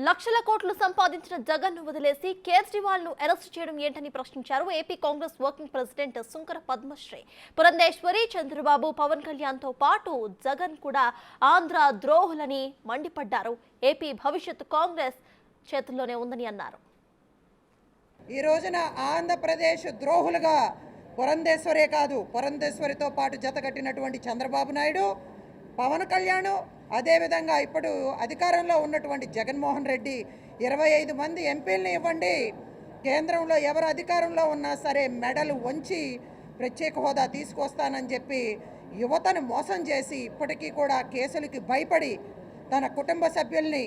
లక్షల కోట్లు సంపాదించిన జగన్ ను వదిలేసి కేజ్రీవాల్ ను అరెస్ట్ చేయడం ఏంటని ప్రశ్నించారు AP Congress working president Sunkara Padmasri. Purandeswari, Chandrababu, Pawan Kalyan తో పాటు జగన్ కూడా ఆంధ్ర ద్రోహులని మండిపడ్డారు. ఏపీ భవిష్యత్తు కాంగ్రెస్ చేతుల్లోనే ఉందని అన్నారు. ఈ రోజున ఆంధ్రప్రదేశ్ ద్రోహులుగా పురంధేశ్వరే కాదు, పురంధేశ్వరితో పాటు జతకట్టినటువంటి చంద్రబాబు నాయుడు, పవన్ కళ్యాణ్, అదేవిధంగా ఇప్పుడు అధికారంలో ఉన్నటువంటి జగన్మోహన్ రెడ్డి 25 మంది ఎంపీలని ఇవ్వండి, కేంద్రంలో ఎవరు అధికారంలో ఉన్నా సరే మెడలు వంచి ప్రత్యేక హోదా తీసుకొస్తానని చెప్పి యువతను మోసం చేసి ఇప్పటికీ కూడా కేసులకి భయపడి తన కుటుంబ సభ్యుల్ని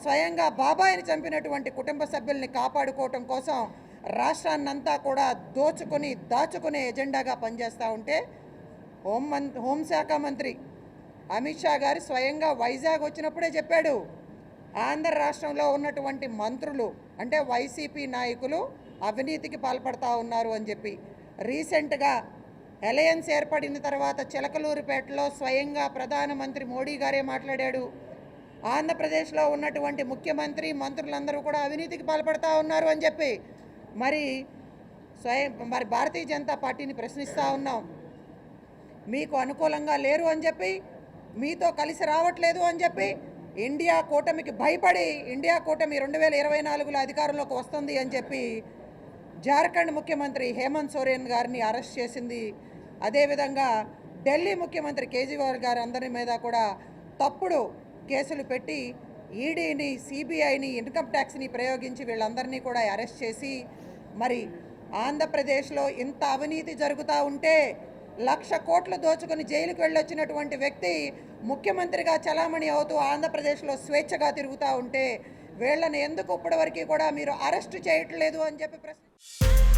స్వయంగా బాబాయిని చంపినటువంటి కుటుంబ సభ్యుల్ని కాపాడుకోవటం కోసం రాష్ట్రాన్నంతా కూడా దాచుకునే ఎజెండాగా పనిచేస్తూ ఉంటే హోంశాఖ మంత్రి అమిత్ షా గారు స్వయంగా వైజాగ్ వచ్చినప్పుడే చెప్పాడు, ఆంధ్ర రాష్ట్రంలో ఉన్నటువంటి మంత్రులు అంటే వైసీపీ నాయకులు అవినీతికి పాల్పడతా ఉన్నారు అని చెప్పి. రీసెంట్గా అలయన్స్ ఏర్పడిన తర్వాత చిలకలూరుపేటలో స్వయంగా ప్రధానమంత్రి మోడీ గారే మాట్లాడాడు, ఆంధ్రప్రదేశ్లో ఉన్నటువంటి ముఖ్యమంత్రి మంత్రులందరూ కూడా అవినీతికి పాల్పడతా ఉన్నారు అని చెప్పి. మరి భారతీయ జనతా పార్టీని ప్రశ్నిస్తూ ఉన్నాం, మీకు అనుకూలంగా లేరు అని చెప్పి, మీతో కలిసి రావట్లేదు అని చెప్పి, ఇండియా కూటమికి భయపడి ఇండియా కూటమి 2024లో అధికారంలోకి వస్తుంది అని చెప్పి జార్ఖండ్ ముఖ్యమంత్రి హేమంత్ సోరెన్ గారిని అరెస్ట్ చేసింది. అదేవిధంగా ఢిల్లీ ముఖ్యమంత్రి కేజ్రీవాల్ గారు అందరి మీద కూడా తప్పుడు కేసులు పెట్టి ఈడీని, సిబిఐని, ఇన్కమ్ ట్యాక్స్ని ప్రయోగించి వీళ్ళందరినీ కూడా అరెస్ట్ చేసి, మరి ఆంధ్రప్రదేశ్లో ఇంత అవినీతి జరుగుతూ ఉంటే 1,00,000 కోట్లు దోచుకుని జైలుకు వెళ్ళొచ్చినటువంటి వ్యక్తి ముఖ్యమంత్రిగా చలామణి అవుతూ ఆంధ్రప్రదేశ్లో స్వేచ్ఛగా తిరుగుతూ ఉంటే వీళ్ళని ఎందుకు ఇప్పటివరకు కూడా మీరు అరెస్ట్ చేయట్లేదు అని చెప్పి ప్రశ్న